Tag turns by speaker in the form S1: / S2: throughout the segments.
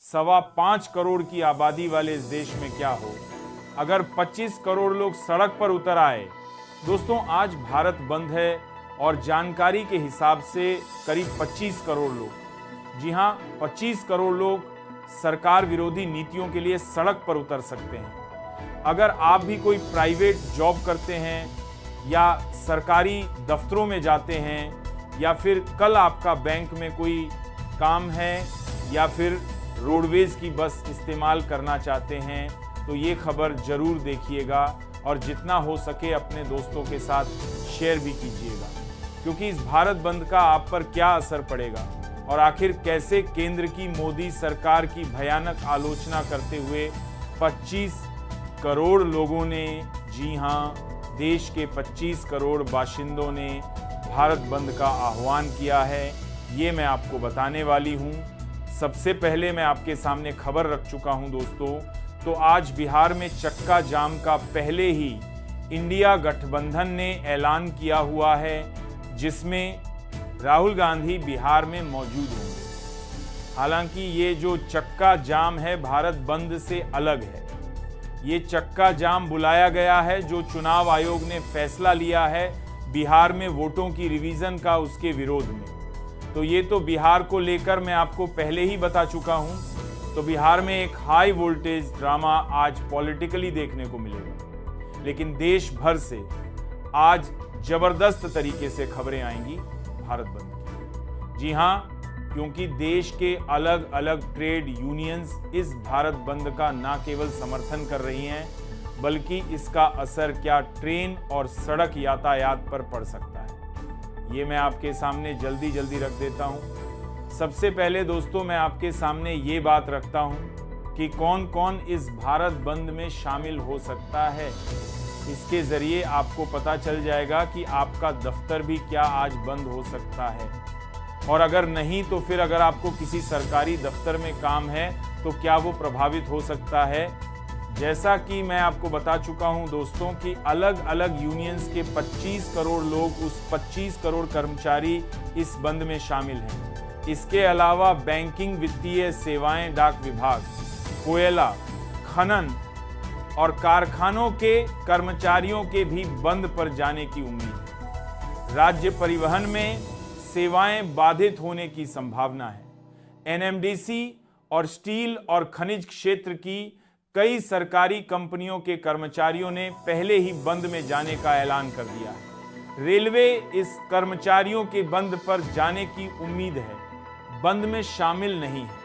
S1: 5.25 करोड़ की आबादी वाले इस देश में क्या हो अगर 25 करोड़ लोग सड़क पर उतर आए। दोस्तों, आज भारत बंद है और जानकारी के हिसाब से करीब 25 करोड़ लोग, जी हाँ 25 करोड़ लोग सरकार विरोधी नीतियों के लिए सड़क पर उतर सकते हैं। अगर आप भी कोई प्राइवेट जॉब करते हैं या सरकारी दफ्तरों में जाते हैं या फिर कल आपका बैंक में कोई काम है या फिर रोडवेज की बस इस्तेमाल करना चाहते हैं, तो ये खबर जरूर देखिएगा और जितना हो सके अपने दोस्तों के साथ शेयर भी कीजिएगा, क्योंकि इस भारत बंद का आप पर क्या असर पड़ेगा और आखिर कैसे केंद्र की मोदी सरकार की भयानक आलोचना करते हुए 25 करोड़ लोगों ने, जी हाँ देश के 25 करोड़ बाशिंदों ने भारत बंद का आह्वान किया है, ये मैं आपको बताने वाली हूँ। सबसे पहले मैं आपके सामने खबर रख चुका हूँ दोस्तों। तो आज बिहार में चक्का जाम का पहले ही इंडिया गठबंधन ने ऐलान किया हुआ है, जिसमें राहुल गांधी बिहार में मौजूद होंगे। हालांकि ये जो चक्का जाम है भारत बंद से अलग है। ये चक्का जाम बुलाया गया है जो चुनाव आयोग ने फैसला लिया है बिहार में वोटों की रिवीजन का, उसके विरोध में। तो ये तो बिहार को लेकर मैं आपको पहले ही बता चुका हूं। तो बिहार में एक हाई वोल्टेज ड्रामा आज पॉलिटिकली देखने को मिलेगा, लेकिन देश भर से आज जबरदस्त तरीके से खबरें आएंगी भारत बंद की। जी हाँ, क्योंकि देश के अलग अलग ट्रेड यूनियंस इस भारत बंद का न केवल समर्थन कर रही हैं, बल्कि इसका असर क्या ट्रेन और सड़क यातायात पर पड़ सकता है, ये मैं आपके सामने जल्दी रख देता हूं। सबसे पहले दोस्तों मैं आपके सामने ये बात रखता हूं कि कौन कौन इस भारत बंद में शामिल हो सकता है। इसके जरिए आपको पता चल जाएगा कि आपका दफ्तर भी क्या आज बंद हो सकता है, और अगर नहीं तो फिर अगर आपको किसी सरकारी दफ्तर में काम है तो क्या वो प्रभावित हो सकता है। जैसा कि मैं आपको बता चुका हूं दोस्तों कि अलग अलग यूनियंस के 25 करोड़ लोग, उस 25 करोड़ कर्मचारी इस बंद में शामिल हैं। इसके अलावा बैंकिंग, वित्तीय सेवाएं, डाक विभाग, कोयला, खनन और कारखानों के कर्मचारियों के भी बंद पर जाने की उम्मीद है। राज्य परिवहन में सेवाएं बाधित होने की संभावना है। एनएमडीसी और स्टील और खनिज क्षेत्र की कई सरकारी कंपनियों के कर्मचारियों ने पहले ही बंद में जाने का ऐलान कर दिया है। रेलवे इस कर्मचारियों के बंद पर जाने की उम्मीद है, बंद में शामिल नहीं है,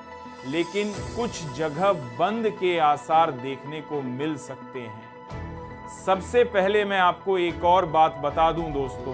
S1: लेकिन कुछ जगह बंद के आसार देखने को मिल सकते हैं। सबसे पहले मैं आपको एक और बात बता दूं दोस्तों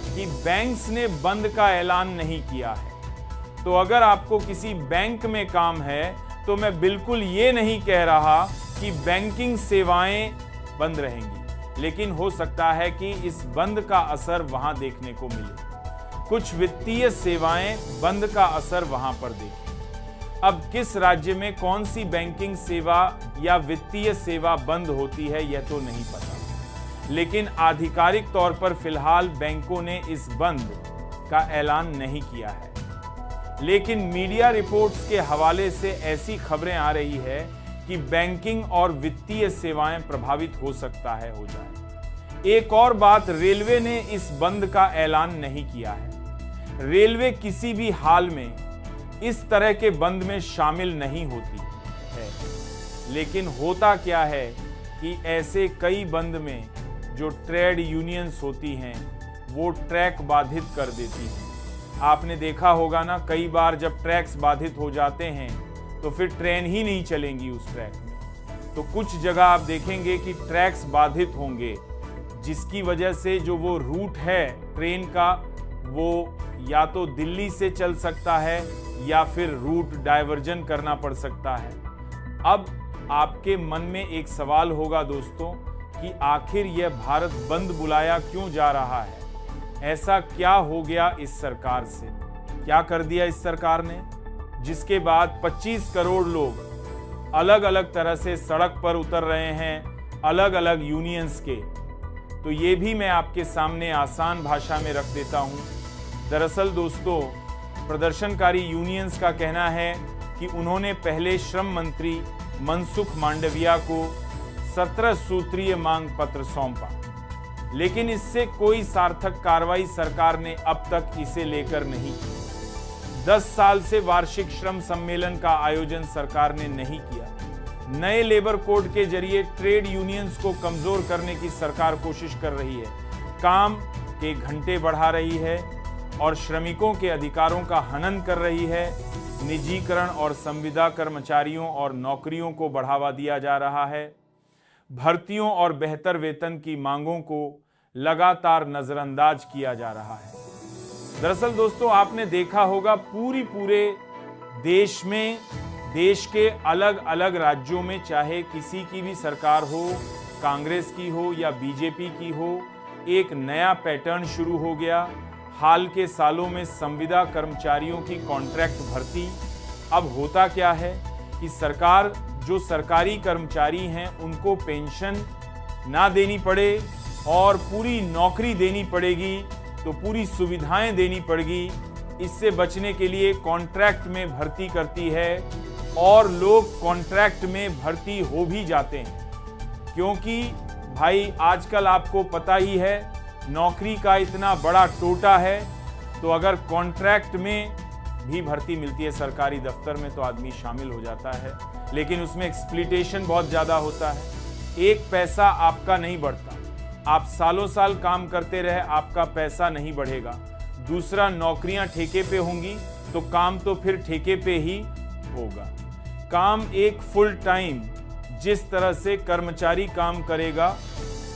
S1: कि बैंक्स ने बंद का ऐलान नहीं किया है। तो अगर आपको किसी बैंक में काम है तो मैं बिल्कुल ये नहीं कह रहा कि बैंकिंग सेवाएं बंद रहेंगी, लेकिन हो सकता है कि इस बंद का असर वहां देखने को मिले। कुछ वित्तीय सेवाएं बंद का असर वहां पर देखें। अब किस राज्य में कौन सी बैंकिंग सेवा या वित्तीय सेवा बंद होती है यह तो नहीं पता, लेकिन आधिकारिक तौर पर फिलहाल बैंकों ने इस बंद का ऐलान नहीं किया है। लेकिन मीडिया रिपोर्ट्स के हवाले से ऐसी खबरें आ रही है कि बैंकिंग और वित्तीय सेवाएं प्रभावित हो सकता है, हो जाए। एक और बात, रेलवे ने इस बंद का ऐलान नहीं किया है। रेलवे किसी भी हाल में इस तरह के बंद में शामिल नहीं होती है, लेकिन होता क्या है कि ऐसे कई बंद में जो ट्रेड यूनियंस होती हैं वो ट्रैक बाधित कर देती हैं। आपने देखा होगा ना, कई बार जब ट्रैक्स बाधित हो जाते हैं तो फिर ट्रेन ही नहीं चलेंगी उस ट्रैक में। तो कुछ जगह आप देखेंगे कि ट्रैक्स बाधित होंगे, जिसकी वजह से जो वो रूट है ट्रेन का वो या तो दिल्ली से चल सकता है या फिर रूट डायवर्जन करना पड़ सकता है। अब आपके मन में एक सवाल होगा दोस्तों कि आखिर यह भारत बंद बुलाया क्यों जा रहा है, ऐसा क्या हो गया इस सरकार से, क्या कर दिया इस सरकार ने, जिसके बाद 25 करोड़ लोग अलग अलग तरह से सड़क पर उतर रहे हैं, अलग अलग यूनियंस के। तो ये भी मैं आपके सामने आसान भाषा में रख देता हूं। दरअसल दोस्तों, प्रदर्शनकारी यूनियंस का कहना है कि उन्होंने पहले श्रम मंत्री मनसुख मांडविया को 17 सूत्रीय मांग पत्र सौंपा, लेकिन इससे कोई सार्थक कार्रवाई सरकार ने अब तक इसे लेकर नहीं की। 10 साल से वार्षिक श्रम सम्मेलन का आयोजन सरकार ने नहीं किया। नए लेबर कोड के जरिए ट्रेड यूनियंस को कमजोर करने की सरकार कोशिश कर रही है, काम के घंटे बढ़ा रही है और श्रमिकों के अधिकारों का हनन कर रही है। निजीकरण और संविदा कर्मचारियों और नौकरियों को बढ़ावा दिया जा रहा है। भर्तियों और बेहतर वेतन की मांगों को लगातार नजरअंदाज किया जा रहा है। दरअसल दोस्तों, आपने देखा होगा पूरे देश में, देश के अलग अलग राज्यों में, चाहे किसी की भी सरकार हो, कांग्रेस की हो या बीजेपी की हो, एक नया पैटर्न शुरू हो गया। हाल के सालों में संविदा कर्मचारियों की कॉन्ट्रैक्ट भर्ती। अब होता क्या है कि सरकार जो सरकारी कर्मचारी हैं उनको पेंशन ना देनी पड़े और पूरी नौकरी देनी पड़ेगी, तो पूरी सुविधाएं देनी पड़ेगी। इससे बचने के लिए कॉन्ट्रैक्ट में भर्ती करती है और लोग कॉन्ट्रैक्ट में भर्ती हो भी जाते हैं, क्योंकि भाई आजकल आपको पता ही है नौकरी का इतना बड़ा टोटा है, तो अगर कॉन्ट्रैक्ट में भी भर्ती मिलती है सरकारी दफ्तर में तो आदमी शामिल हो जाता है, लेकिन उसमें एक्सप्लिटेशन बहुत ज़्यादा होता है। एक पैसा आपका नहीं बढ़ता, आप सालों साल काम करते रहे, आपका पैसा नहीं बढ़ेगा। दूसरा, नौकरियां ठेके पे होंगी तो काम तो फिर ठेके पे ही होगा। काम एक फुल टाइम जिस तरह से कर्मचारी काम करेगा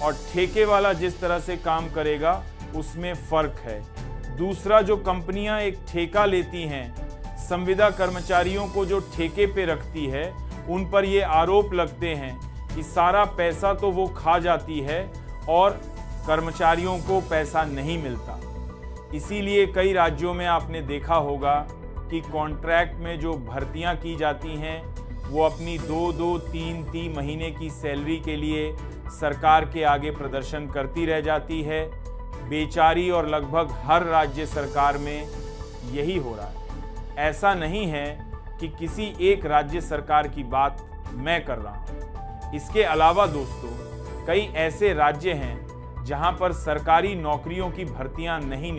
S1: और ठेके वाला जिस तरह से काम करेगा उसमें फर्क है। दूसरा, जो कंपनियां एक ठेका लेती हैं, संविदा कर्मचारियों को जो ठेके पे रखती है, उन पर ये आरोप लगते हैं कि सारा पैसा तो वो खा जाती है और कर्मचारियों को पैसा नहीं मिलता। इसीलिए कई राज्यों में आपने देखा होगा कि कॉन्ट्रैक्ट में जो भर्तियां की जाती हैं वो अपनी 2-2, 3-3 महीने की सैलरी के लिए सरकार के आगे प्रदर्शन करती रह जाती है। बेचारी और लगभग हर राज्य सरकार में यही हो रहा है। ऐसा नहीं है कि किसी एक राज्य सरकार की बात मैं कर रहा हूँ। इसके अलावा दोस्तों, कई ऐसे राज्य हैं जहां पर सरकारी नौकरियों की भर्तियां नहीं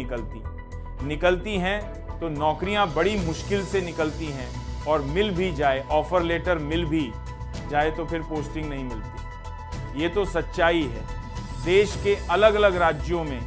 S1: निकलती हैं तो नौकरियां बड़ी मुश्किल से निकलती हैं, और मिल भी जाए, ऑफर लेटर मिल भी जाए तो फिर पोस्टिंग नहीं मिलती। ये तो सच्चाई है। देश के अलग अलग राज्यों में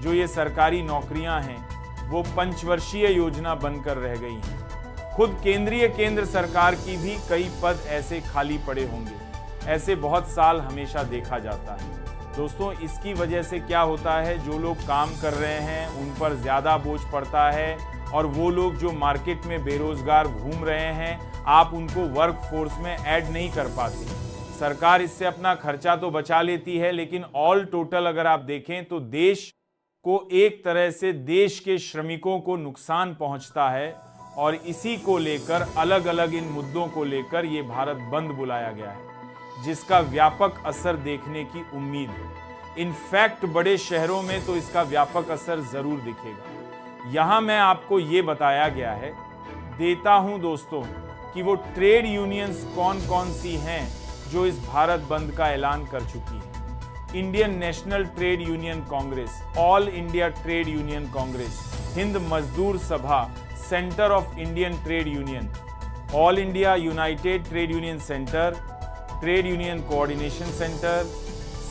S1: जो ये सरकारी नौकरियां हैं वो पंचवर्षीय योजना बनकर रह गई हैं। खुद केंद्र सरकार की भी कई पद ऐसे खाली पड़े होंगे। ऐसे बहुत साल हमेशा देखा जाता है। दोस्तों, इसकी वजह से क्या होता है, जो लोग काम कर रहे हैं उन पर ज़्यादा बोझ पड़ता है, और वो लोग जो मार्केट में बेरोजगार घूम रहे हैं, आप उनको वर्क फोर्स में ऐड नहीं कर पाते। सरकार इससे अपना खर्चा तो बचा लेती है, लेकिन ऑल टोटल अगर आप देखें तो देश को एक तरह से देश के श्रमिकों को नुकसान पहुंचता है, और इसी को लेकर अलग अलग इन मुद्दों को लेकर ये भारत बंद बुलाया गया है, जिसका व्यापक असर देखने की उम्मीद है। इनफैक्ट बड़े शहरों में तो इसका व्यापक असर जरूर दिखेगा। यहाँ मैं आपको ये बताया गया है, देता हूँ दोस्तों, कि वो ट्रेड यूनियंस कौन कौन सी हैं जो इस भारत बंद का ऐलान कर चुकी हैं। Indian National Trade Union Congress, All India Trade Union Congress, Hind Mazdoor Sabha, Centre of Indian Trade Union, All India United Trade Union Centre, Trade Union Coordination Centre,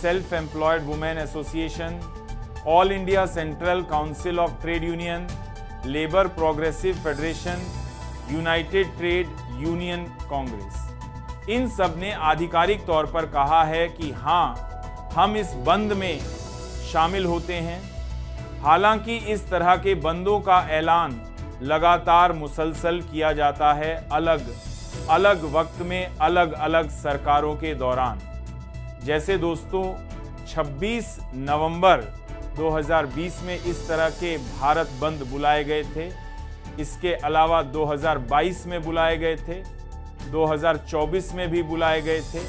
S1: Self Employed Women Association, All India Central Council of Trade Union, Labour Progressive Federation, United Trade Union Congress. इन सब ने आधिकारिक तौर पर कहा है कि हाँ, हम इस बंद में शामिल होते हैं। हालांकि इस तरह के बंदों का ऐलान लगातार मुसलसल किया जाता है, अलग अलग वक्त में अलग अलग सरकारों के दौरान। जैसे दोस्तों 26 नवंबर 2020 में इस तरह के भारत बंद बुलाए गए थे। इसके अलावा 2022 में बुलाए गए थे, 2024 में भी बुलाए गए थे,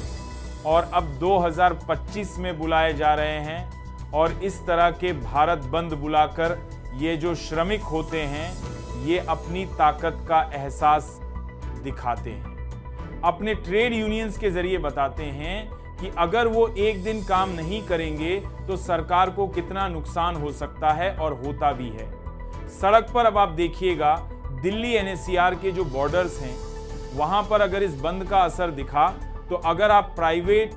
S1: और अब 2025 में बुलाए जा रहे हैं। और इस तरह के भारत बंद बुलाकर ये जो श्रमिक होते हैं ये अपनी ताकत का एहसास दिखाते हैं, अपने ट्रेड यूनियंस के जरिए बताते हैं कि अगर वो एक दिन काम नहीं करेंगे तो सरकार को कितना नुकसान हो सकता है, और होता भी है। सड़क पर अब आप देखिएगा, दिल्ली एनसीआर के जो बॉर्डर्स हैं वहां पर अगर इस बंद का असर दिखा तो अगर आप प्राइवेट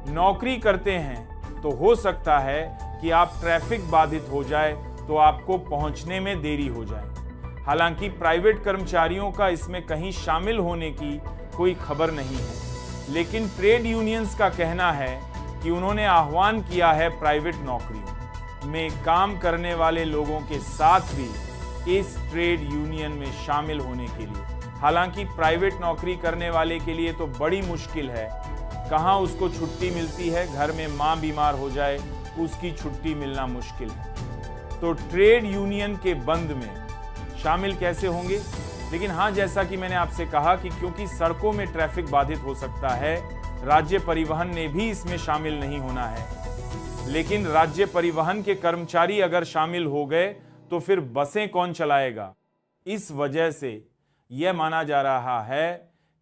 S1: नौकरी करते हैं तो हो सकता है कि आप ट्रैफिक बाधित हो जाए तो आपको पहुंचने में देरी हो जाए। हालांकि प्राइवेट कर्मचारियों का इसमें कहीं शामिल होने की कोई खबर नहीं है, लेकिन ट्रेड यूनियंस का कहना है कि उन्होंने आह्वान किया है प्राइवेट नौकरियों में काम करने वाले लोगों के साथ भी इस ट्रेड यूनियन में शामिल होने के लिए। हालांकि प्राइवेट नौकरी करने वाले के लिए तो बड़ी मुश्किल है, कहाँ उसको छुट्टी मिलती है, घर में माँ बीमार हो जाए उसकी छुट्टी मिलना मुश्किल है। तो ट्रेड यूनियन के बंद में शामिल कैसे होंगे? लेकिन हाँ, जैसा कि मैंने आपसे कहा कि क्योंकि सड़कों में ट्रैफिक बाधित हो सकता है, राज्य परिवहन ने भी इसमें शामिल नहीं होना है। लेकिन राज्य परिवहन के कर्मचारी अगर शामिल हो गए तो फिर बसें कौन चलाएगा? इस वजह से यह माना जा रहा है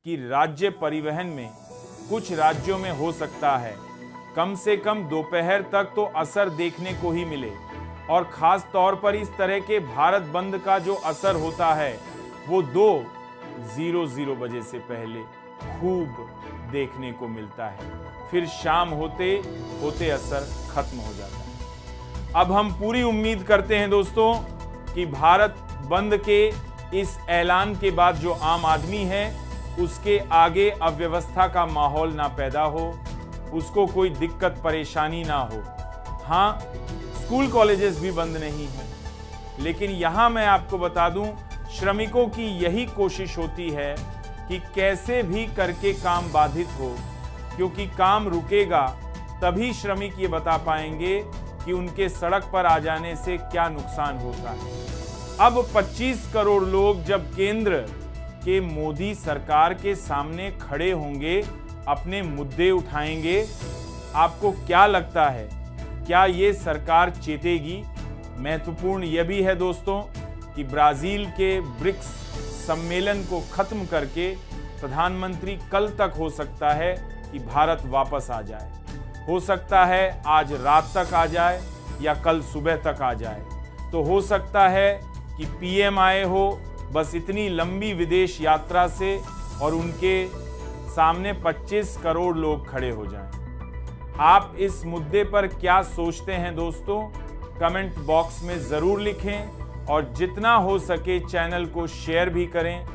S1: कि राज्य परिवहन में कुछ राज्यों में हो सकता है कम से कम दोपहर तक तो असर देखने को ही मिले, और खास तौर पर इस तरह के भारत बंद का जो असर होता है वो 2:00 बजे से पहले खूब देखने को मिलता है, फिर शाम होते होते असर खत्म हो जाता है। अब हम पूरी उम्मीद करते हैं दोस्तों कि भारत बंद के इस ऐलान के बाद जो आम आदमी है उसके आगे अव्यवस्था का माहौल ना पैदा हो, उसको कोई दिक्कत परेशानी ना हो। हाँ, स्कूल कॉलेजेस भी बंद नहीं है, लेकिन यहां मैं आपको बता दूं, श्रमिकों की यही कोशिश होती है कि कैसे भी करके काम बाधित हो, क्योंकि काम रुकेगा तभी श्रमिक ये बता पाएंगे कि उनके सड़क पर आ जाने से क्या नुकसान होता है। अब 25 करोड़ लोग जब केंद्र के मोदी सरकार के सामने खड़े होंगे, अपने मुद्दे उठाएंगे, आपको क्या लगता है, क्या ये सरकार चेतेगी? महत्वपूर्ण यह भी है दोस्तों कि ब्राजील के ब्रिक्स सम्मेलन को खत्म करके प्रधानमंत्री कल तक हो सकता है कि भारत वापस आ जाए, हो सकता है आज रात तक आ जाए या कल सुबह तक आ जाए, तो हो सकता है कि पीएम आए हो बस इतनी लंबी विदेश यात्रा से और उनके सामने 25 करोड़ लोग खड़े हो जाएं। आप इस मुद्दे पर क्या सोचते हैं दोस्तों? कमेंट बॉक्स में जरूर लिखें, और जितना हो सके चैनल को शेयर भी करें,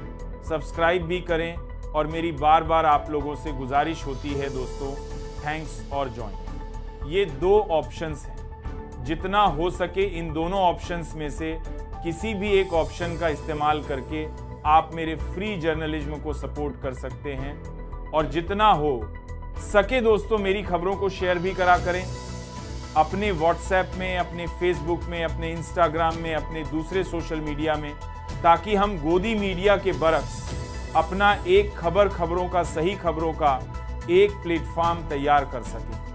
S1: सब्सक्राइब भी करें, और मेरी बार बार आप लोगों से गुजारिश होती है दोस्तों, थैंक्स और ज्वाइन। ये 2 ऑप्शंस हैं, जितना हो सके इन दोनों ऑप्शंस में से किसी भी एक ऑप्शन का इस्तेमाल करके आप मेरे फ्री जर्नलिज्म को सपोर्ट कर सकते हैं, और जितना हो सके दोस्तों मेरी खबरों को शेयर भी करा करें अपने व्हाट्सएप में, अपने फेसबुक में, अपने इंस्टाग्राम में, अपने दूसरे सोशल मीडिया में, ताकि हम गोदी मीडिया के बरक्स अपना एक खबरों का, सही खबरों का एक प्लेटफॉर्म तैयार कर सकें।